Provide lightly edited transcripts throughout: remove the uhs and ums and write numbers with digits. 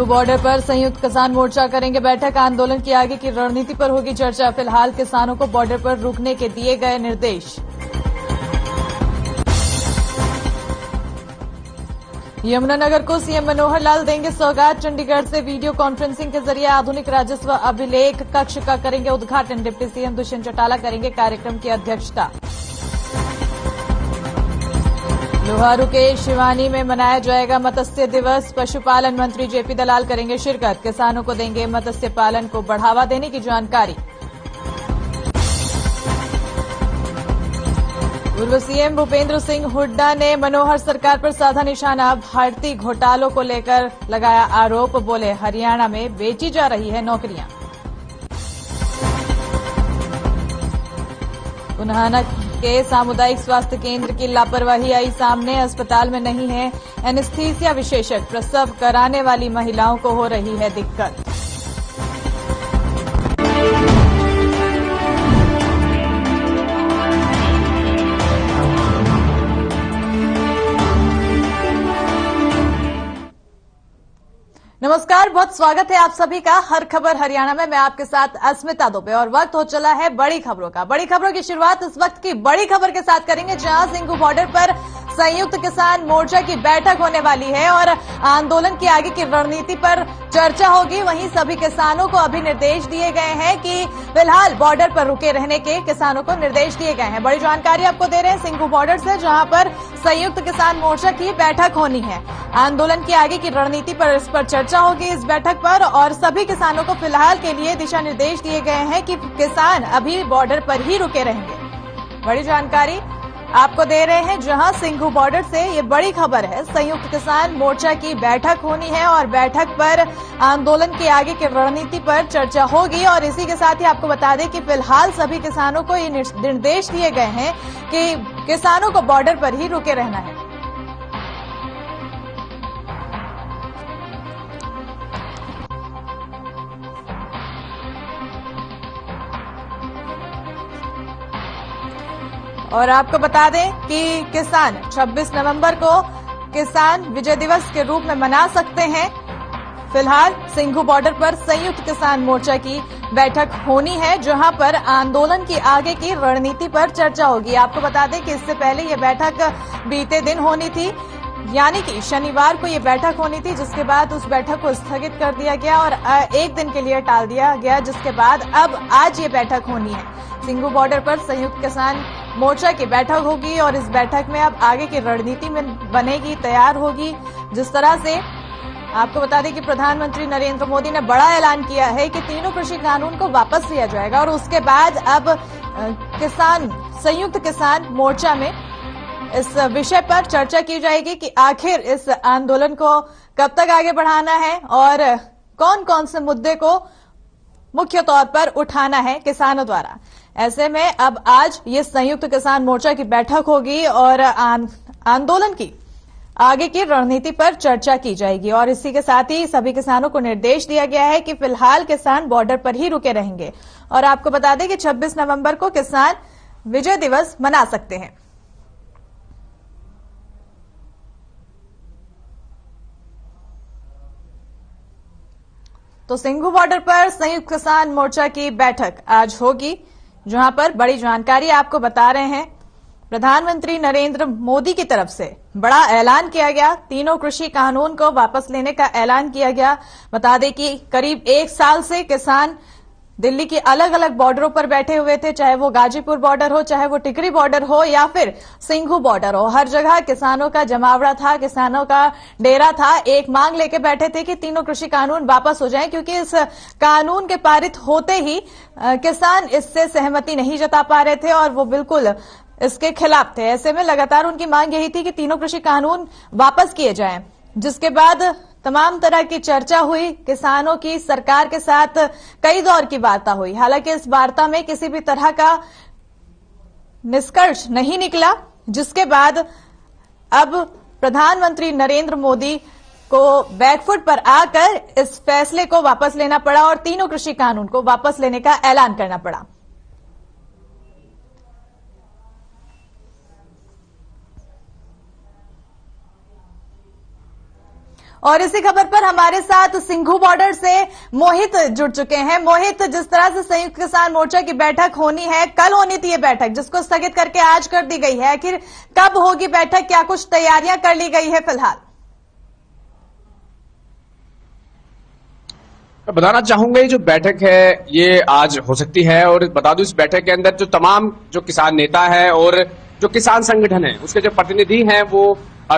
Singhu border पर संयुक्त किसान मोर्चा करेंगे बैठक। आंदोलन की आगे की रणनीति पर होगी चर्चा। फिलहाल किसानों को बॉर्डर पर रुकने के दिए गए निर्देश। यमुनानगर को सीएम मनोहर लाल देंगे सौगात। चंडीगढ़ से वीडियो कॉन्फ्रेंसिंग के जरिए आधुनिक राजस्व अभिलेख कक्ष का करेंगे उद्घाटन। डिप्टी सीएम दुष्यंत चौटाला करेंगे कार्यक्रम की अध्यक्षता। लोहारू के शिवानी में मनाया जाएगा मत्स्य दिवस। पशुपालन मंत्री जेपी दलाल करेंगे शिरकत। किसानों को देंगे मत्स्य पालन को बढ़ावा देने की जानकारी। पूर्व सीएम भूपेंद्र सिंह हुड्डा ने मनोहर सरकार पर साधा निशाना। भर्ती घोटालों को लेकर लगाया आरोप। बोले हरियाणा में बेची जा रही है नौकरियां। उन्हाना के सामुदायिक स्वास्थ्य केंद्र की लापरवाही आई सामने। अस्पताल में नहीं है एनेस्थीसिया विशेषज्ञ। प्रसव कराने वाली महिलाओं को हो रही है दिक्कत। नमस्कार, बहुत स्वागत है आप सभी का हर खबर हरियाणा में। मैं आपके साथ अस्मिता दुबे और वक्त हो चला है बड़ी खबरों का। बड़ी खबरों की शुरुआत इस वक्त की बड़ी खबर के साथ करेंगे, जहां सिंघू बॉर्डर पर संयुक्त किसान मोर्चा की बैठक होने वाली है और आंदोलन की आगे की रणनीति पर चर्चा होगी। वहीं सभी किसानों को अभी निर्देश दिए गए हैं कि फिलहाल बॉर्डर पर रुके रहने के किसानों को निर्देश दिए गए हैं। बड़ी जानकारी आपको दे रहे हैं सिंघू बॉर्डर से, जहां पर संयुक्त किसान मोर्चा की बैठक होनी है। आंदोलन की आगे की रणनीति पर इस पर चर्चा होगी इस बैठक पर, और सभी किसानों को फिलहाल के लिए दिशा निर्देश दिए गए हैं कि किसान अभी बॉर्डर पर ही रुके रहेंगे। बड़ी जानकारी आपको दे रहे हैं, जहां सिंघू बॉर्डर से ये बड़ी खबर है। संयुक्त किसान मोर्चा की बैठक होनी है और बैठक पर आंदोलन की आगे की रणनीति पर चर्चा होगी। और इसी के साथ ही आपको बता दें कि फिलहाल सभी किसानों को ये निर्देश दिए गए हैं कि किसानों को बॉर्डर पर ही रुके रहना है। और आपको बता दें कि किसान 26 नवंबर को किसान विजय दिवस के रूप में मना सकते हैं। फिलहाल सिंघू बॉर्डर पर संयुक्त किसान मोर्चा की बैठक होनी है, जहां पर आंदोलन की आगे की रणनीति पर चर्चा होगी। आपको बता दें कि इससे पहले ये बैठक बीते दिन होनी थी, यानी कि शनिवार को ये बैठक होनी थी, जिसके बाद उस बैठक को स्थगित कर दिया गया और एक दिन के लिए टाल दिया गया, जिसके बाद अब आज ये बैठक होनी है। सिंघू बॉर्डर पर संयुक्त किसान मोर्चा की बैठक होगी और इस बैठक में अब आगे की रणनीति में बनेगी, तैयार होगी। जिस तरह से आपको बता दें कि प्रधानमंत्री नरेंद्र मोदी ने बड़ा ऐलान किया है कि तीनों कृषि कानून को वापस लिया जाएगा और उसके बाद अब किसान संयुक्त किसान मोर्चा में इस विषय पर चर्चा की जाएगी कि आखिर इस आंदोलन को कब तक आगे बढ़ाना है और कौन कौन से मुद्दे को मुख्य तौर पर उठाना है किसानों द्वारा। ऐसे में अब आज ये संयुक्त किसान मोर्चा की बैठक होगी और आंदोलन की आगे की रणनीति पर चर्चा की जाएगी। और इसी के साथ ही सभी किसानों को निर्देश दिया गया है कि फिलहाल किसान बॉर्डर पर ही रुके रहेंगे। और आपको बता दें कि 26 नवंबर को किसान विजय दिवस मना सकते हैं। तो सिंघू बॉर्डर पर संयुक्त किसान मोर्चा की बैठक आज होगी, जहां पर बड़ी जानकारी आपको बता रहे हैं। प्रधानमंत्री नरेंद्र मोदी की तरफ से बड़ा ऐलान किया गया, तीनों कृषि कानून को वापस लेने का ऐलान किया गया। बता दें कि करीब 1 साल से किसान दिल्ली की अलग अलग बॉर्डरों पर बैठे हुए थे, चाहे वो गाजीपुर बॉर्डर हो, चाहे वो टिकरी बॉर्डर हो या फिर सिंघू बॉर्डर हो। हर जगह किसानों का जमावड़ा था, किसानों का डेरा था। एक मांग लेके बैठे थे कि तीनों कृषि कानून वापस हो जाएं, क्योंकि इस कानून के पारित होते ही किसान इससे सहमति नहीं जता पा रहे थे और वो बिल्कुल इसके खिलाफ थे। ऐसे में लगातार उनकी मांग यही थी कि तीनों कृषि कानून वापस किए जाएं, जिसके बाद तमाम तरह की चर्चा हुई। किसानों की सरकार के साथ कई दौर की वार्ता हुई, हालांकि इस वार्ता में किसी भी तरह का निष्कर्ष नहीं निकला, जिसके बाद अब प्रधानमंत्री नरेंद्र मोदी को बैकफुट पर आकर इस फैसले को वापस लेना पड़ा और तीनों कृषि कानून को वापस लेने का ऐलान करना पड़ा। और इसी खबर पर हमारे साथ सिंघू बॉर्डर से मोहित जुड़ चुके हैं। मोहित, जिस तरह से संयुक्त किसान मोर्चा की बैठक होनी है, कल होनी थी ये बैठक जिसको स्थगित करके आज कर दी गई है, आखिर कब होगी बैठक, क्या कुछ तैयारियां कर ली गई है फिलहाल? मैं बताना चाहूंगा ये जो बैठक है ये आज हो सकती है, और बता दूं इस बैठक के अंदर जो तमाम जो किसान नेता है और जो किसान संगठन है उसके जो प्रतिनिधि हैं वो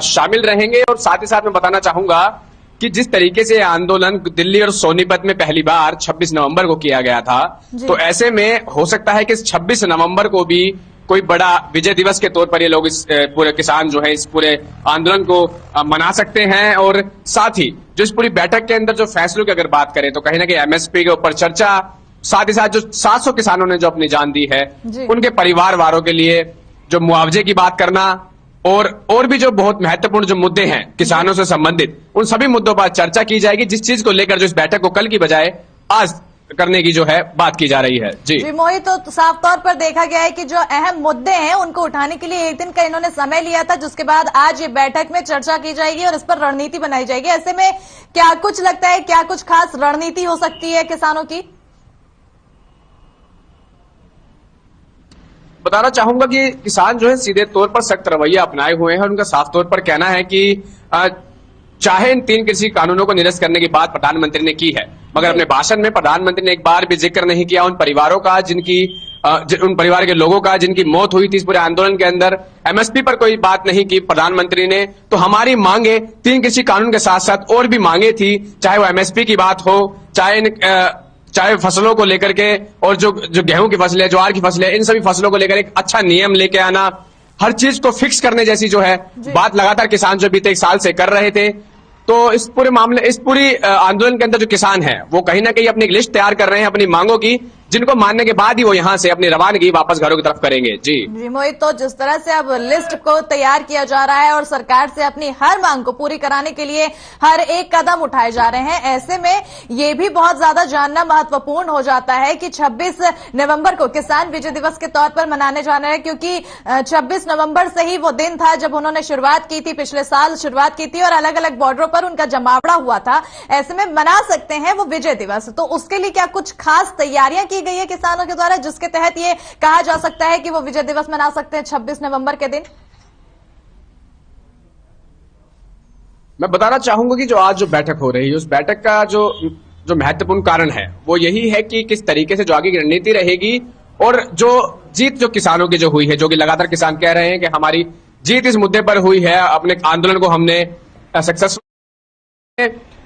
शामिल रहेंगे। और साथ ही साथ मैं बताना चाहूंगा कि जिस तरीके से आंदोलन दिल्ली और सोनीपत में पहली बार 26 नवंबर को किया गया था, तो ऐसे में हो सकता है कि इस 26 नवंबर को भी कोई बड़ा विजय दिवस के तौर पर ये लोग इस पूरे किसान जो है इस पूरे आंदोलन को मना सकते हैं। और साथ ही जो इस पूरी बैठक के अंदर जो फैसलों की अगर बात करें तो कहीं ना कहीं एमएसपी के ऊपर चर्चा, साथ ही साथ जो 700 किसानों ने जो अपनी जान दी है उनके परिवार वालों के लिए जो मुआवजे की बात करना, और भी जो बहुत महत्वपूर्ण जो मुद्दे हैं किसानों से संबंधित, उन सभी मुद्दों पर चर्चा की जाएगी, जिस चीज को लेकर जो इस बैठक को कल की बजाय आज करने की जो है बात की जा रही है। जी मोहित, तो साफ तौर पर देखा गया है कि जो अहम मुद्दे हैं उनको उठाने के लिए एक दिन का इन्होंने समय लिया था, जिसके बाद आज ये बैठक में चर्चा की जाएगी और इस पर रणनीति बनाई जाएगी। ऐसे में क्या कुछ लगता है, क्या कुछ खास रणनीति हो सकती है किसानों की? बताना चाहूंगा कि किसान जो है सीधे तौर पर सख्त रवैया अपनाए हुए हैं। उनका साफ तौर पर कहना है कि चाहे इन 3 कृषि कानूनों को निरस्त करने की बात प्रधानमंत्री ने की है, मगर अपने भाषण में प्रधानमंत्री ने एक बार भी जिक्र नहीं किया उन परिवारों का उन परिवार के लोगों का जिनकी मौत हुई थी इस पूरे आंदोलन के अंदर। एमएसपी पर कोई बात नहीं की प्रधानमंत्री ने। तो हमारी मांगे 3 कृषि कानून के साथ साथ और भी मांगे थी, चाहे वो एमएसपी की बात हो, चाहे फसलों को लेकर के, और जो गेहूं की फसलें, ज्वार की फसलें, इन सभी फसलों को लेकर एक अच्छा नियम लेके आना, हर चीज को फिक्स करने जैसी जो है बात लगातार किसान जो बीते 1 साल से कर रहे थे। तो इस पूरी आंदोलन के अंदर जो किसान है वो कहीं ना कहीं अपनी एक लिस्ट तैयार कर रहे हैं अपनी मांगों की, जिनको मानने के बाद ही वो यहां से अपनी रवानगी वापस घरों की तरफ करेंगे। जी मोहित, तो जिस तरह से अब लिस्ट को तैयार किया जा रहा है और सरकार से अपनी हर मांग को पूरी कराने के लिए हर एक कदम उठाए जा रहे हैं, ऐसे में ये भी बहुत ज्यादा जानना महत्वपूर्ण हो जाता है कि 26 नवंबर को किसान विजय दिवस के तौर पर मनाने जाना है, क्योंकि 26 नवंबर से ही वो दिन था जब उन्होंने शुरुआत की थी, पिछले साल शुरुआत की थी और अलग अलग बॉर्डरों पर उनका जमावड़ा हुआ था। ऐसे में मना सकते हैं वो विजय दिवस, तो उसके लिए क्या कुछ खास तैयारियां की गई है किसानों के द्वारा जिसके तहत ये कहा जा सकता है कि वो विजय दिवस मना सकते हैं 26 नवंबर के दिन? मैं बताना चाहूंगा कि जो आज जो बैठक हो रही है उस बैठक का जो महत्वपूर्ण कारण है वो यही है कि किस तरीके से जो आगे की रणनीति रहेगी, और जो जीत जो किसानों की जो हुई है, जो कि लगातार किसान कह रहे हैं कि हमारी जीत इस मुद्दे पर हुई है, अपने आंदोलन को हमने सक्सेसफुल,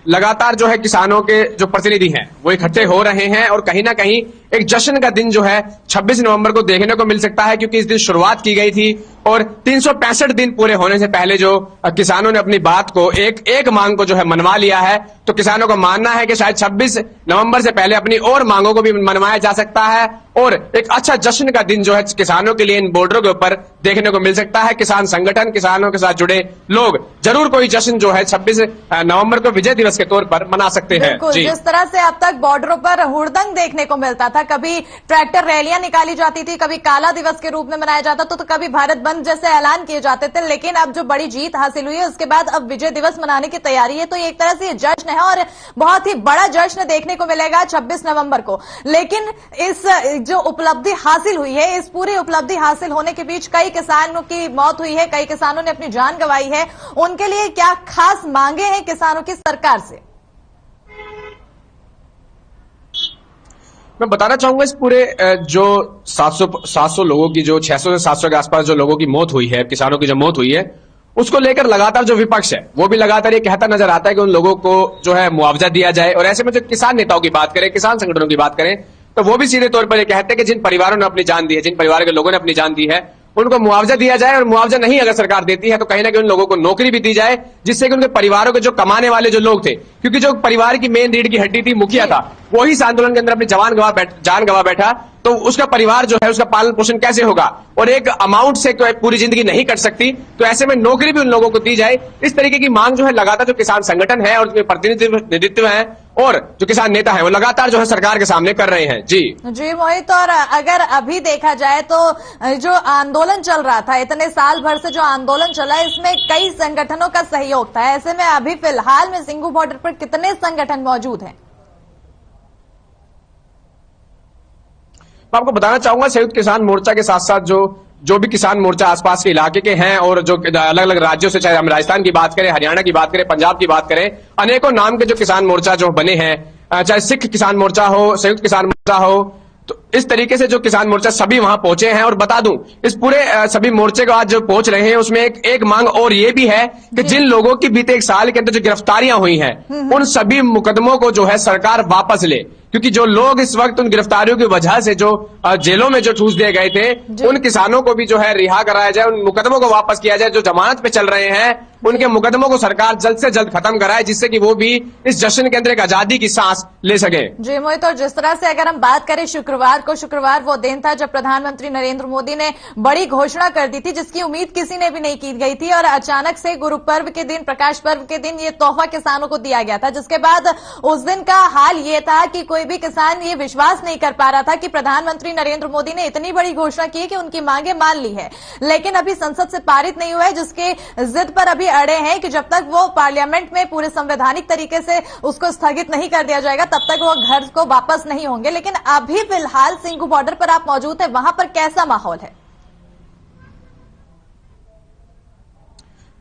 लगातार जो है किसानों के जो प्रतिनिधि हैं वो इकट्ठे हो रहे हैं, और कहीं ना कहीं एक जश्न का दिन जो है 26 नवंबर को देखने को मिल सकता है, क्योंकि इस दिन शुरुआत की गई थी और 365 दिन पूरे होने से पहले जो किसानों ने अपनी बात को एक मांग को जो है मनवा लिया है। तो किसानों का मानना है कि शायद 26 नवंबर से पहले अपनी और मांगों को भी मनवाया जा सकता है, और एक अच्छा जश्न का दिन जो है किसानों के लिए इन बॉर्डरों के ऊपर देखने को मिल सकता है। किसान संगठन, किसानों के साथ जुड़े लोग जरूर कोई जश्न जो है 26 नवंबर को विजय दिवस के तौर पर मना सकते हैं। जिस तरह से अब तक बॉर्डरों पर हुड़दंग देखने को मिलता था, कभी ट्रैक्टर रैलियां निकाली जाती थी, कभी काला दिवस के रूप में मनाया जाता तो कभी भारत बंद जैसे ऐलान किए जाते थे, लेकिन अब जो बड़ी जीत हासिल हुई है उसके बाद अब विजय दिवस मनाने की तैयारी है। तो ये एक तरह से जश्न है और बहुत ही बड़ा जश्न देखने को मिलेगा 26 नवंबर को। लेकिन इस जो उपलब्धि हासिल हुई है, इस पूरी उपलब्धि हासिल होने के बीच कई किसानों की मौत हुई है, कई किसानों ने अपनी जान गंवाई है, उनके लिए क्या खास मांगे हैं किसानों की सरकार से? मैं बताना चाहूंगा इस पूरे जो 700 लोगों की, जो 600 से 700 के आसपास जो लोगों की मौत हुई है, किसानों की जो मौत हुई है, उसको लेकर लगातार जो विपक्ष है वो भी लगातार ये कहता नजर आता है कि उन लोगों को जो है मुआवजा दिया जाए। और ऐसे में जो किसान नेताओं की बात करें, किसान संगठनों की बात करें, तो वो भी सीधे तौर पर ये कहते हैं कि जिन परिवारों ने अपनी जान दी है, जिन परिवार के लोगों ने अपनी जान दी है, उनको मुआवजा दिया जाए, और मुआवजा नहीं अगर सरकार देती है तो कहीं ना कहीं उन लोगों को नौकरी भी दी जाए, जिससे कि उनके परिवारों के जो कमाने वाले जो लोग थे, क्योंकि जो परिवार की मेन रीढ़ की हड्डी थी, मुखिया था, वही इस आंदोलन के अंदर अपनी जान गवा बैठा, तो उसका परिवार जो है उसका पालन पोषण कैसे होगा? और एक अमाउंट से पूरी जिंदगी नहीं कट सकती, तो ऐसे में नौकरी भी उन लोगों को दी जाए। इस तरीके की मांग जो है लगातार जो किसान संगठन है और उसमें प्रतिनिधित्व है और जो किसान नेता है वो लगातार जो है सरकार के सामने कर रहे हैं। जी मोहित, और अगर अभी देखा जाए तो जो आंदोलन चल रहा था, इतने साल भर से जो आंदोलन चला, इसमें कई संगठनों का सहयोग था। ऐसे में अभी फिलहाल में सिंघू बॉर्डर पर कितने संगठन मौजूद हैं? मैं आपको बताना चाहूंगा, संयुक्त किसान मोर्चा के साथ साथ जो भी किसान मोर्चा आसपास के इलाके के हैं और जो अलग अलग राज्यों से, चाहे हम राजस्थान की बात करें, हरियाणा की बात करें, पंजाब की बात करें, अनेकों नाम के जो किसान मोर्चा जो बने हैं, चाहे सिख किसान मोर्चा हो, संयुक्त किसान मोर्चा हो, तो इस तरीके से जो किसान मोर्चा सभी वहां पहुंचे हैं। और बता दूं, इस पूरे सभी मोर्चे को आज जो पहुंच रहे हैं उसमें एक मांग और ये भी है कि जिन लोगों की बीते एक साल के अंदर जो गिरफ्तारियां हुई हैं, उन सभी मुकदमों को जो है सरकार वापस ले, क्योंकि जो लोग इस वक्त उन गिरफ्तारियों की वजह से जो जेलों में जो ठूस दिए गए थे, उन किसानों को भी जो है रिहा कराया जाए, उन मुकदमों को वापस किया जाए। जो जमानत पे चल रहे हैं उनके मुकदमों को सरकार जल्द से जल्द खत्म कराए, जिससे कि वो भी इस जश्न के अंदर एक आजादी की सांस ले सके। जी मोहित, और जिस तरह से अगर हम बात करें शुक्रवार वो दिन था जब प्रधानमंत्री नरेंद्र मोदी ने बड़ी घोषणा कर दी थी, जिसकी उम्मीद किसी ने भी नहीं की गई थी, और अचानक से गुरु पर्व के दिन, प्रकाश पर्व के दिन ये तोहफा किसानों को दिया गया था, जिसके बाद उस दिन का हाल ये था कि कोई भी किसान ये विश्वास नहीं कर पा रहा था कि प्रधानमंत्री नरेंद्र मोदी ने इतनी बड़ी घोषणा की कि उनकी मांगे मान ली है, लेकिन अभी संसद से पारित नहीं हुआ है, जिसके जिद पर अभी अड़े हैं कि जब तक वो पार्लियामेंट में पूरे संवैधानिक तरीके से उसको स्थगित नहीं कर दिया जाएगा तब तक वो घर को वापस नहीं होंगे। लेकिन अभी फिलहाल सिंघू बॉर्डर पर आप मौजूद हैं, वहां पर कैसा माहौल है?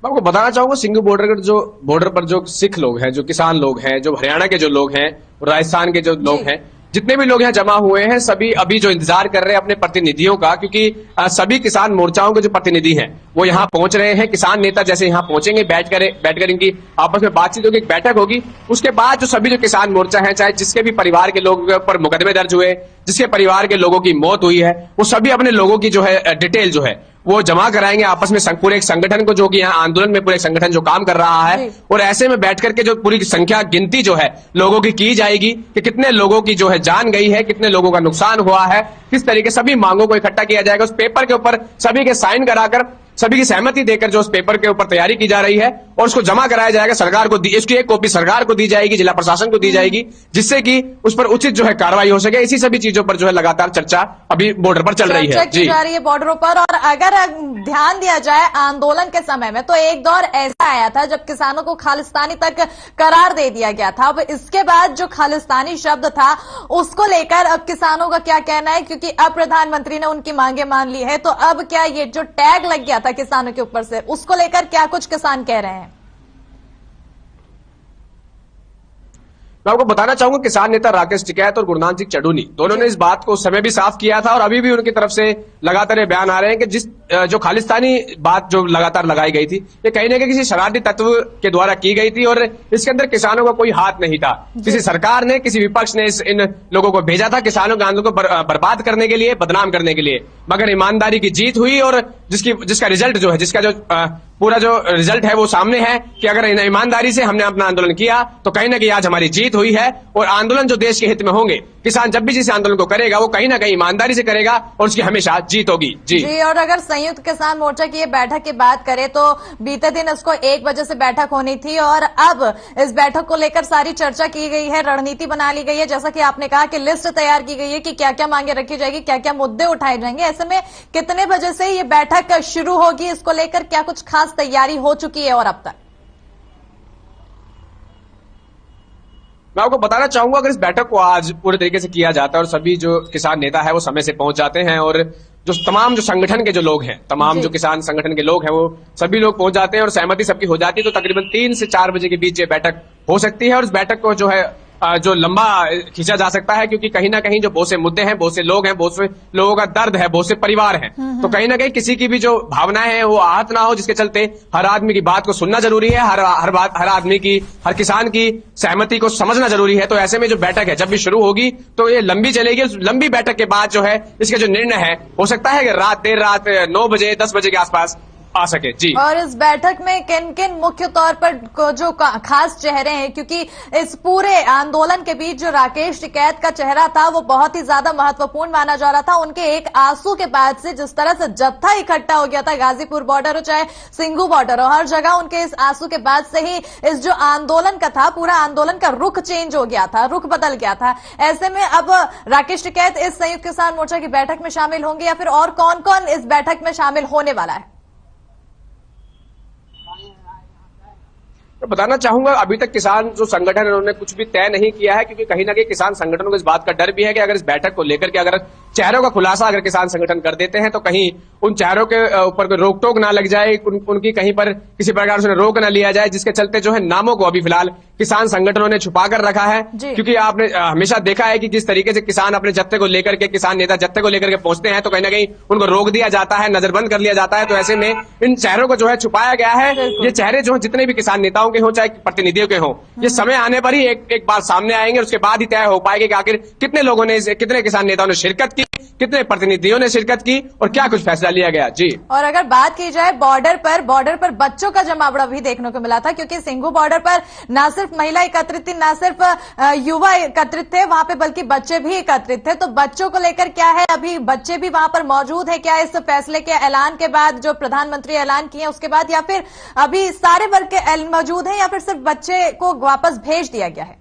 मैं आपको बताना चाहूंगा, सिंघू बॉर्डर पर जो सिख लोग हैं, जो किसान लोग हैं, जो हरियाणा के जो लोग हैं, राजस्थान के जो लोग हैं, जितने भी लोग यहाँ जमा हुए हैं, सभी अभी जो इंतजार कर रहे हैं अपने प्रतिनिधियों का, क्योंकि सभी किसान मोर्चाओं के जो प्रतिनिधि हैं वो यहाँ पहुंच रहे हैं। किसान नेता जैसे यहाँ पहुंचेंगे, बैठकर इनकी आपस में बातचीत होगी, एक बैठक होगी। उसके बाद जो सभी जो किसान मोर्चा है, चाहे जिसके भी परिवार के लोगों पर मुकदमे दर्ज हुए, जिसके परिवार के लोगों की मौत हुई है, वो सभी अपने लोगों की जो है डिटेल जो है वो जमा कराएंगे आपस में, पूरे एक संगठन को, जो कि यहाँ आंदोलन में पूरे एक संगठन जो काम कर रहा है, और ऐसे में बैठ करके जो पूरी संख्या गिनती जो है लोगों की जाएगी कि कितने लोगों की जो है जान गई है, कितने लोगों का नुकसान हुआ है, किस तरीके सभी मांगों को इकट्ठा किया जाएगा। उस पेपर के ऊपर सभी के साइन कराकर, सभी की सहमति देकर जो उस पेपर के ऊपर तैयारी की जा रही है और उसको जमा कराया जाएगा सरकार को। इसकी एक कॉपी सरकार को दी जाएगी, जिला प्रशासन को दी जाएगी, जिससे कि उस पर उचित जो है कार्रवाई हो सके। इसी सभी चीजों पर जो है लगातार चर्चा अभी बॉर्डर पर चल रही है, की जा रही है बॉर्डरों पर। और अगर ध्यान दिया जाए आंदोलन के समय में, तो एक दौर ऐसा आया था जब किसानों को खालिस्तानी तक करार दे दिया गया था। अब इसके बाद जो खालिस्तानी शब्द था उसको लेकर अब किसानों का क्या कहना है, क्योंकि अब प्रधानमंत्री ने उनकी मांगे मान ली है, तो अब क्या ये जो टैग लग गया था किसानों के ऊपर से, उसको लेकर क्या कुछ किसान कह रहे हैं? मैं आपको बताना चाहूंगा, किसान नेता राकेश टिकैत और गुरनाम सिंह चढ़ूनी दोनों ने इस बात को उस समय भी साफ किया था और अभी भी उनकी तरफ से लगातार ये बयान आ रहे हैं कि जो खालिस्तानी बात जो लगातार लगाई गई थी, ये कहीं ना कहीं किसी शरारती तत्व के द्वारा की गई थी और इसके अंदर किसानों का कोई हाथ नहीं था। किसी सरकार ने, किसी विपक्ष ने इन लोगों को भेजा था किसानों के आंदोलन को बर्बाद करने के लिए, बदनाम करने के लिए, मगर ईमानदारी की जीत हुई और जिसका रिजल्ट जो है, जिसका जो पूरा जो रिजल्ट है वो सामने है कि अगर ईमानदारी से हमने अपना आंदोलन किया तो कहीं ना कहीं आज हमारी जीत हुई है। और आंदोलन जो देश के हित में होंगे, किसान जब भी जिस आंदोलन को करेगा वो कहीं ना कहीं ईमानदारी से करेगा और उसकी हमेशा जीत होगी। जी, और अगर संयुक्त किसान मोर्चा की ये बैठक की बात करें तो बीते दिन इसको 1 बजे से बैठक होनी थी और अब इस बैठक को लेकर सारी चर्चा की गई है, रणनीति बना ली गई है। जैसा कि आपने कहा कि लिस्ट तैयार की गई है कि क्या क्या मांगे रखी जाएगी, क्या क्या मुद्दे उठाए जाएंगे। ऐसे में कितने बजे से ये बैठक शुरू होगी, इसको लेकर क्या कुछ खास तैयारी हो चुकी है और अब तक? मैं आपको बताना चाहूंगा, अगर इस बैठक को आज पूरे तरीके से किया जाता है और सभी जो किसान नेता है वो समय से पहुंच जाते हैं और जो तमाम जो संगठन के जो लोग हैं, तमाम जो किसान संगठन के लोग हैं वो सभी लोग पहुंच जाते हैं और सहमति सबकी हो जाती है, तो तकरीबन 3 से 4 बजे के बीच ये बैठक हो सकती है। और इस बैठक को जो है जो लंबा खींचा जा सकता है, क्योंकि कहीं ना कहीं जो बहुत से मुद्दे हैं, बहुत से लोग हैं, बहुत से लोगों का दर्द है, बहुत से परिवार हैं, तो कहीं ना कहीं किसी की भी जो भावनाएं हैं वो आहत ना हो, जिसके चलते हर आदमी की बात को सुनना जरूरी है, हर आदमी की, हर किसान की सहमति को समझना जरूरी है। तो ऐसे में जो बैठक है जब भी शुरू होगी तो ये लंबी चलेगी। लंबी बैठक के बाद जो है इसके जो निर्णय है, हो सकता है कि देर रात 9 बजे 10 बजे के आसपास आ सके। जी, और इस बैठक में किन किन मुख्य तौर पर जो खास चेहरे हैं, क्योंकि इस पूरे आंदोलन के बीच जो राकेश टिकैत का चेहरा था वो बहुत ही ज्यादा महत्वपूर्ण माना जा रहा था। उनके एक आंसू के बाद से जिस तरह से जत्था इकट्ठा हो गया था, गाजीपुर बॉर्डर हो चाहे सिंघू बॉर्डर हो, हर जगह उनके इस आंसू के बाद से ही इस जो आंदोलन का था, पूरा आंदोलन का रुख चेंज हो गया था, रुख बदल गया था। ऐसे में अब राकेश टिकैत इस संयुक्त किसान मोर्चा की बैठक में शामिल होंगे या फिर और कौन कौन इस बैठक में शामिल होने वाला है? तो बताना चाहूंगा, अभी तक किसान जो संगठन है उन्होंने कुछ भी तय नहीं किया है, क्योंकि कहीं ना कहीं किसान संगठनों को इस बात का डर भी है कि अगर इस बैठक को लेकर के अगर चेहरों का खुलासा अगर किसान संगठन कर देते हैं तो कहीं उन चेहरों के ऊपर कोई रोक टोक ना लग जाए, उनकी कहीं पर किसी प्रकार से रोक ना लिया जाए, जिसके चलते जो है नामों को अभी फिलहाल किसान संगठनों ने छुपा कर रखा है। क्योंकि आपने हमेशा देखा है कि जिस तरीके से किसान अपने जत्थे को लेकर के, किसान नेता जत्थे को लेकर के पहुंचते हैं तो कहीं ना कहीं उनको रोक दिया जाता है, नजरबंद कर लिया जाता है। तो ऐसे में इन चेहरों को जो है छुपाया गया है। ये चेहरे जो है जितने भी किसान नेताओं के हों चाहे प्रतिनिधियों के हों, ये समय आने पर ही एक बार सामने आएंगे, उसके बाद ही तय हो पाएगा कि आखिर कितने लोगों ने, कितने किसान नेताओं ने शिरकत की, कितने प्रतिनिधियों ने शिरकत की और क्या कुछ फैसला लिया गया। जी, और अगर बात की जाए बॉर्डर पर बच्चों का जमावड़ा भी देखने को मिला था, क्योंकि सिंघू बॉर्डर पर न सिर्फ महिला एकत्रित थी, न सिर्फ युवा एकत्रित थे वहां पे, बल्कि बच्चे भी एकत्रित थे। तो बच्चों को लेकर क्या है, अभी बच्चे भी वहां पर मौजूद है क्या इस फैसले के ऐलान के बाद, जो प्रधानमंत्री ऐलान किए उसके बाद, या फिर अभी सारे वर्ग के मौजूद हैं या फिर सिर्फ बच्चे को वापस भेज दिया गया है?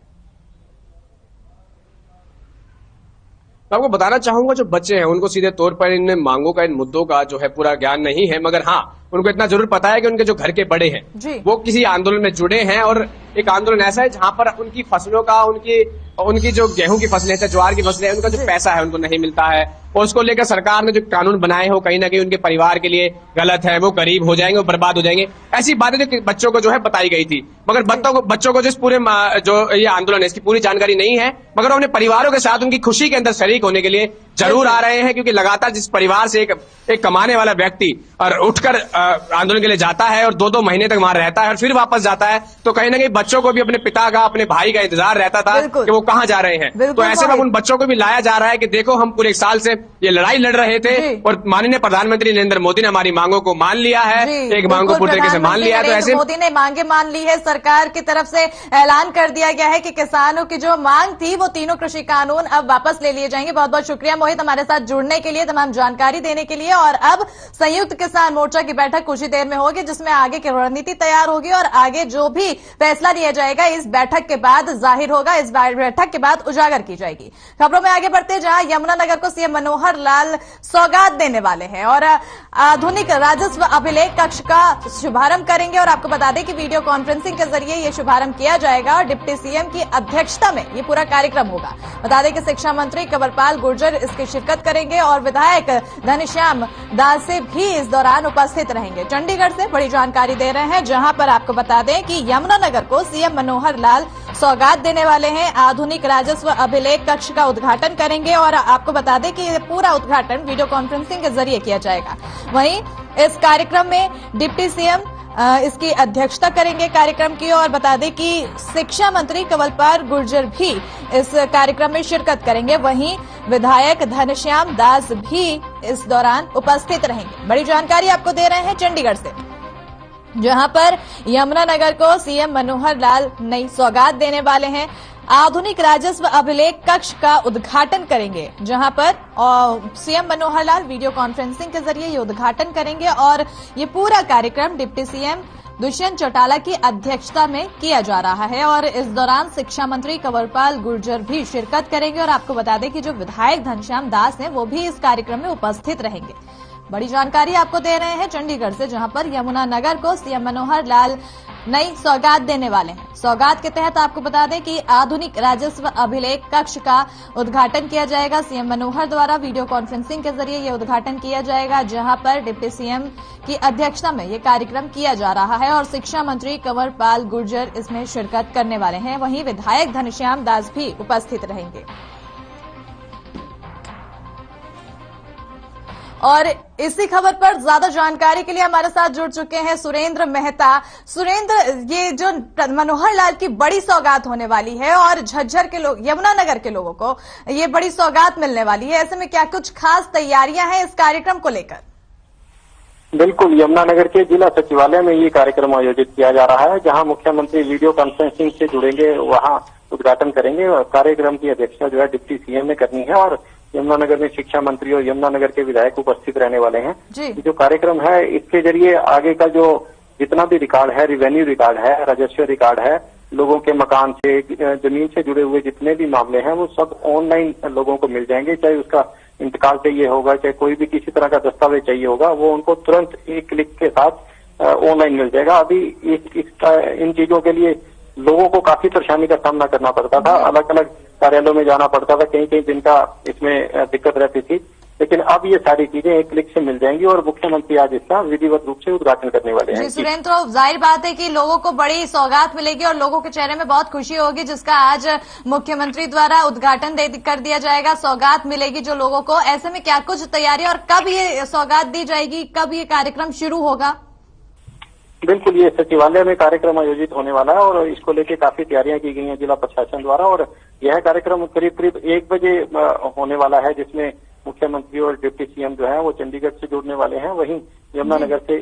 मैं आपको बताना चाहूंगा, जो बच्चे हैं उनको सीधे तौर पर इन मांगों का, इन मुद्दों का जो है पूरा ज्ञान नहीं है, मगर हाँ उनको इतना जरूर पता है कि उनके जो घर के बड़े हैं वो किसी आंदोलन में जुड़े हैं, और एक आंदोलन ऐसा है जहां पर उनकी फसलों का, उनकी जो गेहूं की फसलें हैं, ज्वार की फसलें हैं, उनका जो पैसा है उनको नहीं मिलता है, और उसको लेकर सरकार ने जो कानून बनाए हो कहीं ना कहीं उनके परिवार के लिए गलत है, वो गरीब हो जाएंगे, वो बर्बाद हो जाएंगे। ऐसी बातें जो बच्चों को जो है बताई गई थी, मगर बच्चों को जिस पूरे जो ये आंदोलन है इसकी पूरी जानकारी नहीं है, मगर अपने परिवारों के साथ उनकी खुशी के अंदर शरीक होने के लिए जरूर आ रहे हैं। क्योंकि लगातार जिस परिवार से एक कमाने वाला व्यक्ति और उठकर आंदोलन के लिए जाता है और 2-2 महीने तक वहां रहता है और फिर वापस जाता है, तो कहीं ना कहीं बच्चों को भी अपने पिता का, अपने भाई का इंतजार रहता था कि वो कहां जा रहे हैं। तो ऐसे में उन बच्चों को भी लाया जा रहा है कि देखो हम पूरे 1 साल से ये लड़ाई लड़ रहे थे और माननीय प्रधानमंत्री नरेंद्र मोदी ने हमारी मांगों को मान लिया है, एक मांग को पूरी तरीके से मान लिया है। तो ऐसे मोदी ने मांगे मान ली है, सरकार की तरफ से ऐलान कर दिया गया है कि किसानों की जो मांग थी वो तीनों कृषि कानून अब वापस ले लिए जाएंगे। बहुत बहुत शुक्रिया मोहित हमारे साथ जुड़ने के लिए, तमाम जानकारी देने के लिए। और अब संयुक्त किसान मोर्चा की बैठक कुछ ही देर में होगी, जिसमें आगे की रणनीति तैयार होगी और आगे जो भी फैसला लिया जाएगा इस बैठक के बाद जाहिर होगा, इस बैठक के बाद उजागर की जाएगी। खबरों में आगे बढ़ते जहां यमुनानगर को सीएम मनोहर लाल सौगात देने वाले हैं और आधुनिक राजस्व अभिलेख कक्ष का शुभारंभ करेंगे। और आपको बता दें कि वीडियो कॉन्फ्रेंसिंग के जरिए यह शुभारंभ किया जाएगा और डिप्टी सीएम की अध्यक्षता में यह पूरा कार्यक्रम होगा। बता दें कि शिक्षा मंत्री कंवरपाल गुर्जर इसकी शिरकत करेंगे और विधायक घनश्याम दास भी इस दौरान उपस्थित रहेंगे। चंडीगढ़ से बड़ी जानकारी दे रहे हैं, जहां पर आपको बता दें कि यमुनानगर को सीएम मनोहर लाल सौगात देने वाले हैं, आधुनिक राजस्व अभिलेख कक्ष का उद्घाटन करेंगे और आपको बता दें कि ये पूरा उद्घाटन वीडियो कॉन्फ्रेंसिंग के जरिए किया जाएगा। वहीं इस कार्यक्रम में डिप्टी सीएम इसकी अध्यक्षता करेंगे कार्यक्रम की, और बता दें कि शिक्षा मंत्री कंवरपाल गुर्जर भी इस कार्यक्रम में शिरकत करेंगे। वहीं विधायक घनश्याम दास भी इस दौरान उपस्थित रहेंगे। बड़ी जानकारी आपको दे रहे हैं चंडीगढ़ से, जहां पर यमुनानगर को सीएम मनोहर लाल नई सौगात देने वाले हैं, आधुनिक राजस्व अभिलेख कक्ष का उद्घाटन करेंगे, जहां पर CM Manohar Lal video conferencing के जरिए ये उद्घाटन करेंगे और ये पूरा कार्यक्रम डिप्टी सीएम दुष्यंत चौटाला की अध्यक्षता में किया जा रहा है। और इस दौरान शिक्षा मंत्री कंवरपाल गुर्जर भी शिरकत करेंगे और आपको बता दें कि जो विधायक घनश्याम दास हैं वो भी इस कार्यक्रम में उपस्थित रहेंगे। बड़ी जानकारी आपको दे रहे हैं चंडीगढ़ से, जहां पर यमुनानगर को सीएम मनोहर लाल नई सौगात देने वाले हैं। सौगात के तहत आपको बता दें कि आधुनिक राजस्व अभिलेख कक्ष का उद्घाटन किया जाएगा। सीएम मनोहर द्वारा वीडियो कॉन्फ्रेंसिंग के जरिए यह उद्घाटन किया जाएगा, जहां पर डिप्टी सीएम की अध्यक्षता में यह कार्यक्रम किया जा रहा है और शिक्षा मंत्री कंवरपाल गुर्जर इसमें शिरकत करने वाले हैं। वहीं विधायक घनश्याम दास भी उपस्थित रहेंगे। और इसी खबर पर ज्यादा जानकारी के लिए हमारे साथ जुड़ चुके हैं सुरेंद्र मेहता। सुरेंद्र, ये जो मनोहर लाल की बड़ी सौगात होने वाली है और झज्जर के लोग, यमुनानगर के लोगों को ये बड़ी सौगात मिलने वाली है, ऐसे में क्या कुछ खास तैयारियां हैं इस कार्यक्रम को लेकर? बिल्कुल, यमुनानगर के जिला सचिवालय में ये कार्यक्रम आयोजित किया जा रहा है, जहां मुख्यमंत्री वीडियो कॉन्फ्रेंसिंग से जुड़ेंगे, वहां उद्घाटन करेंगे और कार्यक्रम की अध्यक्षता जो है डिप्टी सीएम ने करनी है और यमुनानगर में शिक्षा मंत्री और यमुनानगर के विधायक उपस्थित रहने वाले हैं। जो कार्यक्रम है इसके जरिए आगे का जो जितना भी रिकॉर्ड है, रिवेन्यू रिकॉर्ड है, राजस्व रिकॉर्ड है, लोगों के मकान से, जमीन से जुड़े हुए जितने भी मामले हैं वो सब ऑनलाइन लोगों को मिल जाएंगे। चाहे उसका इंतकाल चाहिए होगा, चाहे कोई भी किसी तरह का दस्तावेज चाहिए होगा, वो उनको तुरंत एक क्लिक के साथ ऑनलाइन मिल जाएगा। अभी इन चीजों के लिए लोगों को काफी परेशानी का सामना करना पड़ता था, अलग अलग कार्यालयों में जाना पड़ता था, कहीं कहीं दिन का इसमें दिक्कत रहती थी, लेकिन अब ये सारी चीजें एक क्लिक से मिल जाएंगी और मुख्यमंत्री आज इसका विधिवत रूप से उद्घाटन करने वाले हैं। जी सुरेंद्र, तो जाहिर बात है कि लोगों को बड़ी सौगात मिलेगी और लोगों के चेहरे में बहुत खुशी होगी, जिसका आज मुख्यमंत्री द्वारा उद्घाटन कर दिया जाएगा, सौगात मिलेगी जो लोगों को। ऐसे में क्या कुछ तैयारी और कब ये सौगात दी जाएगी, कब ये कार्यक्रम शुरू होगा? बिल्कुल, ये सचिवालय में कार्यक्रम आयोजित होने वाला है और इसको लेके काफी तैयारियां की गई हैं जिला प्रशासन द्वारा और यह कार्यक्रम करीब करीब 1 बजे होने वाला है, जिसमें मुख्यमंत्री और डिप्टी सीएम जो है वो चंडीगढ़ से जुड़ने वाले हैं। वहीं यमुनानगर से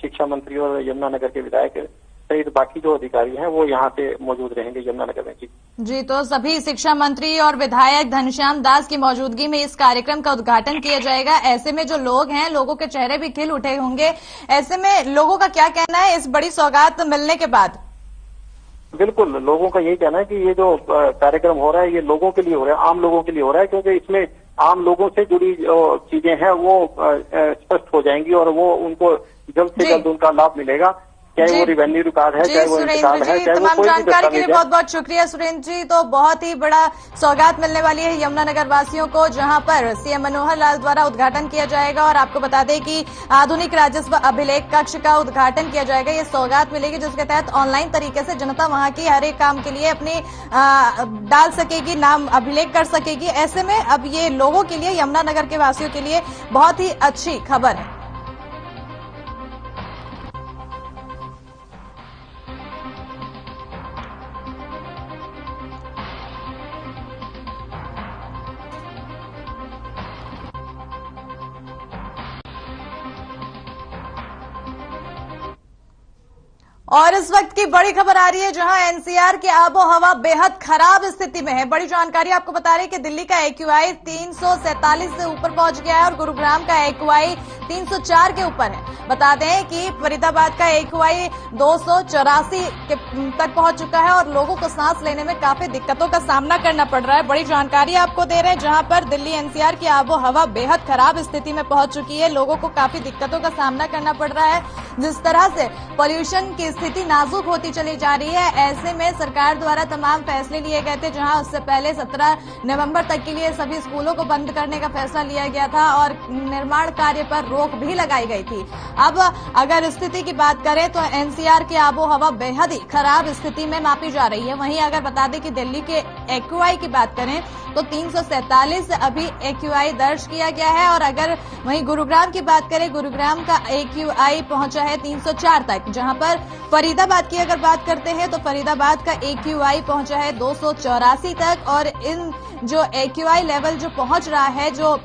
शिक्षा मंत्री और यमुनानगर के विधायक सहित बाकी जो अधिकारी हैं वो यहाँ पे मौजूद रहेंगे यमुनानगर में। जी, तो सभी शिक्षा मंत्री और विधायक घनश्याम दास की मौजूदगी में इस कार्यक्रम का उद्घाटन किया जाएगा। ऐसे में जो लोग हैं, लोगों के चेहरे भी खिल उठे होंगे। ऐसे में लोगों का क्या कहना है इस बड़ी सौगात मिलने के बाद? बिल्कुल, लोगों का यही कहना है कि ये जो कार्यक्रम हो रहा है ये लोगों के लिए हो रहा है, आम लोगों के लिए हो रहा है, क्योंकि इसमें आम लोगों से जुड़ी जो चीजें हैं वो स्पष्ट हो जाएंगी और वो उनको जल्द से जल्द उनका लाभ मिलेगा, चाहे वो रिवेन्यू रिकॉर्ड है, चाहे वो इंतकाल है, चाहे वो कोई भी जानकारी के लिए बहुत बहुत शुक्रिया सुरेंद्र जी। तो बहुत ही बड़ा सौगात मिलने वाली है यमुनानगर वासियों को, जहां पर सीएम मनोहर लाल द्वारा उद्घाटन किया जाएगा और आपको बता दें कि आधुनिक राजस्व अभिलेख कक्ष का उद्घाटन किया जाएगा। ये सौगात मिलेगी जिसके तहत ऑनलाइन तरीके से जनता वहां की हर एक काम के लिए अपनी डाल सकेगी, नाम अभिलेख कर सकेगी। ऐसे में अब ये लोगों के लिए, यमुनानगर के वासियों के लिए बहुत ही अच्छी खबर है। और इस वक्त की बड़ी खबर आ रही है जहां एनसीआर की आबो हवा बेहद खराब स्थिति में है। बड़ी जानकारी आपको बता रही है कि दिल्ली का एक्यूआई 347 से ऊपर पहुंच गया है और गुरुग्राम का एक्यूआई 304 के ऊपर है। बता दें कि फरीदाबाद का एक्यूआई 284 तक पहुंच चुका है और लोगों को सांस लेने में काफी दिक्कतों का सामना करना पड़ रहा है। बड़ी जानकारी आपको दे रहे हैं जहां पर दिल्ली एनसीआर की आबो हवा बेहद खराब स्थिति में पहुंच चुकी है। लोगों को काफी दिक्कतों का सामना करना पड़ रहा है। जिस तरह से पॉल्यूशन की स्थिति नाजुक होती चली जा रही है, ऐसे में सरकार द्वारा तमाम फैसले लिए गए थे, जहां उससे पहले 17 नवंबर तक के लिए सभी स्कूलों को बंद करने का फैसला लिया गया था और निर्माण कार्य पर रोक भी लगाई गई थी। अब अगर स्थिति की बात करें तो एनसीआर की आबो हवा बेहद ही खराब स्थिति में मापी जा रही है। वहीं अगर बता दें कि दिल्ली के एक्यूआई की बात करें तो 347 अभी एक्यूआई दर्ज किया गया है और अगर वहीं गुरुग्राम की बात करें, गुरुग्राम का एक्यूआई पहुंचा है 304 तक, जहां पर फरीदाबाद की अगर बात करते हैं तो फरीदाबाद का एक्यूआई पहुंचा है 284 तक और इन जो एक्यूआई लेवल जो पहुंच रहा है, जो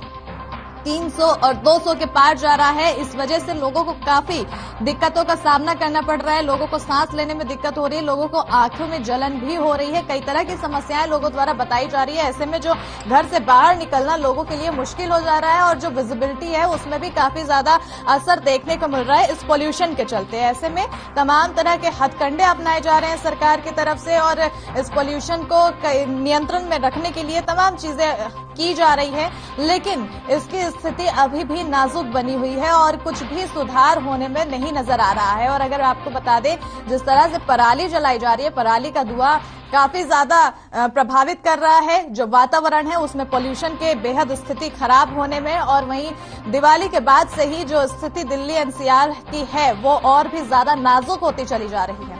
300 और 200 के पार जा रहा है, इस वजह से लोगों को काफी दिक्कतों का सामना करना पड़ रहा है। लोगों को सांस लेने में दिक्कत हो रही है, लोगों को आंखों में जलन भी हो रही है, कई तरह की समस्याएं लोगों द्वारा बताई जा रही है। ऐसे में जो घर से बाहर निकलना लोगों के लिए मुश्किल हो जा रहा है और जो विजिबिलिटी है उसमें भी काफी ज्यादा असर देखने को मिल रहा है इस पॉल्यूशन के चलते। ऐसे में तमाम तरह के हथकंडे अपनाए जा रहे हैं सरकार की तरफ से और इस पॉल्यूशन को नियंत्रण में रखने के लिए तमाम चीजें की जा रही है, लेकिन इसकी स्थिति अभी भी नाजुक बनी हुई है और कुछ भी सुधार होने में नहीं नजर आ रहा है। और अगर आपको बता दें, जिस तरह से पराली जलाई जा रही है, पराली का धुआं काफी ज्यादा प्रभावित कर रहा है जो वातावरण है उसमें, पॉल्यूशन के बेहद स्थिति खराब होने में। और वहीं दिवाली के बाद से ही जो स्थिति दिल्ली एनसीआर की है वो और भी ज्यादा नाजुक होती चली जा रही है।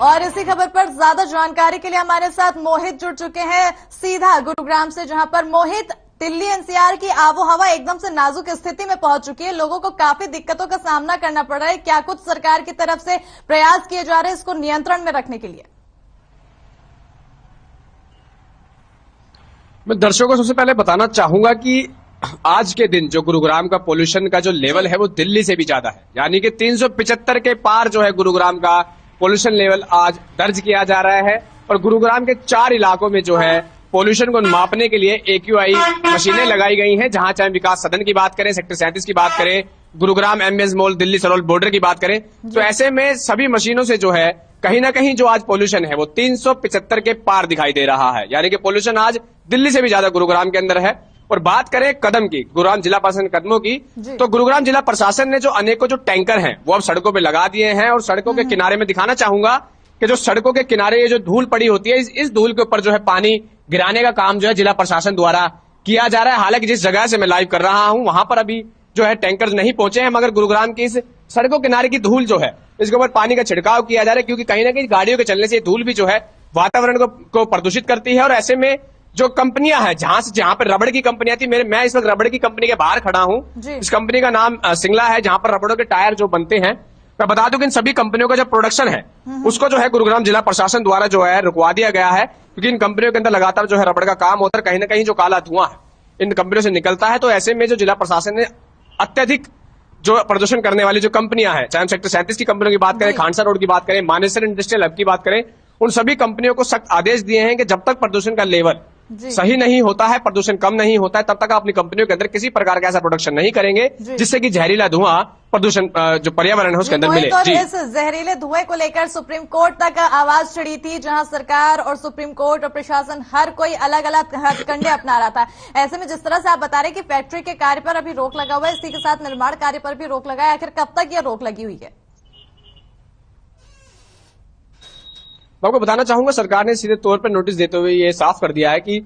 और इसी खबर पर ज्यादा जानकारी के लिए हमारे साथ मोहित जुड़ चुके हैं सीधा गुरुग्राम से, जहां पर मोहित, दिल्ली एनसीआर की आबो हवा एकदम से नाजुक स्थिति में पहुंच चुकी है, लोगों को काफी दिक्कतों का सामना करना पड़ रहा है। क्या कुछ सरकार की तरफ से प्रयास किए जा रहे हैं इसको नियंत्रण में रखने के लिए? मैं दर्शकों को सबसे पहले बताना चाहूंगा कि आज के दिन जो गुरुग्राम का पोल्यूशन का जो लेवल है वो दिल्ली से भी ज्यादा है, यानी कि 375 के पार जो है गुरुग्राम का पोल्यूशन लेवल आज दर्ज किया जा रहा है। और गुरुग्राम के 4 इलाकों में जो है पोल्यूशन को मापने के लिए AQI मशीनें लगाई गई हैं, जहां चाहे विकास सदन की बात करें, सेक्टर 37 की बात करें, Gurugram MBS mall, Delhi Sarol border की बात करें, तो ऐसे में सभी मशीनों से जो है कहीं ना कहीं जो आज पोल्यूशन है वो 375 के पार दिखाई दे रहा है, यानी कि पोल्यूशन आज दिल्ली से भी ज्यादा गुरुग्राम के अंदर है। और बात करें कदम की, गुरुग्राम जिला प्रशासन कदमों की, तो गुरुग्राम जिला प्रशासन ने जो अनेकों जो टैंकर हैं वो अब सड़कों पे लगा दिए हैं। और सड़कों के किनारे में दिखाना चाहूंगा कि जो सड़कों के किनारे ये जो धूल पड़ी होती है, इस धूल के ऊपर जो है पानी गिराने का काम जो है जिला प्रशासन द्वारा किया जा रहा है। हालांकि जिस जगह से मैं लाइव कर रहा हूं वहां पर अभी जो है टैंकर नहीं पहुंचे हैं, मगर गुरुग्राम की इस सड़कों किनारे की धूल जो है इसके ऊपर पानी का छिड़काव किया जा रहा है, क्योंकि कहीं ना कहीं गाड़ियों के चलने से धूल भी जो है वातावरण को प्रदूषित करती है। और ऐसे में जो कंपनियां हैं, जहां पर रबड़ की कंपनियां थी, मैं इस वक्त रबड़ की कंपनी के बाहर खड़ा हूं। इस कंपनी का नाम सिंगला है, जहां पर रबड़ों के टायर जो बनते हैं। मैं बता दूं कि इन सभी कंपनियों का जो प्रोडक्शन है उसको जो है गुरुग्राम जिला प्रशासन द्वारा जो है रुकवा दिया गया है, क्योंकि इन कंपनियों के अंदर लगातार जो है रबड़ का काम होता है, कहीं ना कहीं जो काला धुआं है इन कंपनियों से निकलता है। तो ऐसे में जो जिला प्रशासन ने अत्यधिक जो प्रदूषण करने वाली जो कंपनियां हैं, चाहे हम सेक्टर 37 की कंपनियों की बात करें, खानसा रोड की बात करें, मानेसर इंडस्ट्रियल हब की बात करें, उन सभी कंपनियों को सख्त आदेश दिए हैं कि जब तक प्रदूषण का लेवल सही नहीं होता है, प्रदूषण कम नहीं होता है, तब तक आप अपनी कंपनियों के अंदर किसी प्रकार का ऐसा प्रोडक्शन नहीं करेंगे जिससे कि जहरीला धुआं प्रदूषण जो पर्यावरण है उसके अंदर मिले। तो इस जहरीले धुएं को लेकर सुप्रीम कोर्ट तक आवाज चढ़ी थी, जहां सरकार और सुप्रीम कोर्ट और प्रशासन हर कोई अलग अलग हथकंडे अपना रहा था। ऐसे में जिस तरह से आप बता रहे कि फैक्ट्री के कार्य पर अभी रोक लगा हुआ है, इसी के साथ निर्माण कार्य पर भी रोक लगा है, आखिर कब तक यह रोक लगी हुई है? मैं आपको बताना चाहूंगा, सरकार ने सीधे तौर पर नोटिस देते हुए ये साफ कर दिया है कि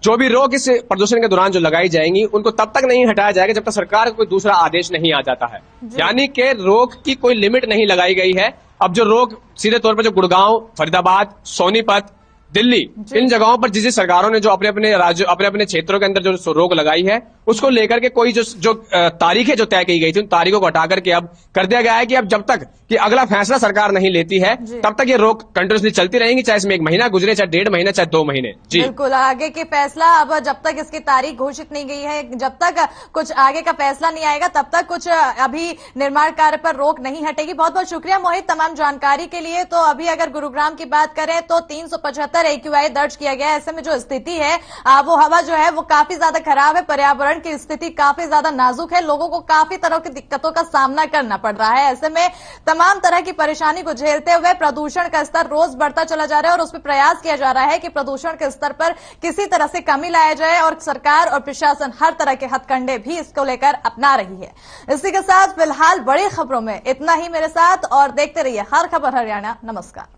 जो भी रोक इस प्रदूषण के दौरान जो लगाई जाएंगी उनको तब तक नहीं हटाया जाएगा जब तक सरकार का कोई दूसरा आदेश नहीं आ जाता है। यानी कि रोक की कोई लिमिट नहीं लगाई गई है। अब जो रोक सीधे तौर पर जो गुड़गांव, फरीदाबाद, सोनीपत, दिल्ली, इन जगहों पर जिस सरकारों ने जो अपने अपने राज्य अपने क्षेत्रों के अंदर जो रोक लगाई है उसको लेकर के कोई जो तारीखें जो तय की गई थी उन तारीखों को हटा करके अब कर दिया गया है कि अब जब तक कि अगला फैसला सरकार नहीं लेती है तब तक ये रोक कंटिन्यूसली चलती रहेंगी, चाहे इसमें 1 महीना गुजरे, चाहे 1.5 महीना, चाहे 2 महीने। जी बिल्कुल, आगे की फैसला अब जब तक इसकी तारीख घोषित नहीं गई है, जब तक कुछ आगे का फैसला नहीं आएगा तब तक कुछ अभी निर्माण कार्य पर रोक नहीं हटेगी। बहुत बहुत शुक्रिया मोहित तमाम जानकारी के लिए। तो अभी अगर गुरुग्राम की बात करें तो 375 AQI दर्ज किया गया है। ऐसे में जो स्थिति है, आबो हवा जो है वो काफी ज्यादा खराब है, पर्यावरण की स्थिति काफी ज्यादा नाजुक है, लोगों को काफी तरह की दिक्कतों का सामना करना पड़ रहा है। ऐसे में तमाम तरह की परेशानी को झेलते हुए प्रदूषण का स्तर रोज बढ़ता चला जा रहा है और उस पर प्रयास किया जा रहा है कि प्रदूषण के स्तर पर किसी तरह से कमी लाया जाए, और सरकार और प्रशासन हर तरह के हथकंडे भी इसको लेकर अपना रही है। इसी के साथ फिलहाल बड़ी खबरों में इतना ही। मेरे साथ और देखते रहिए हर खबर हरियाणा। नमस्कार।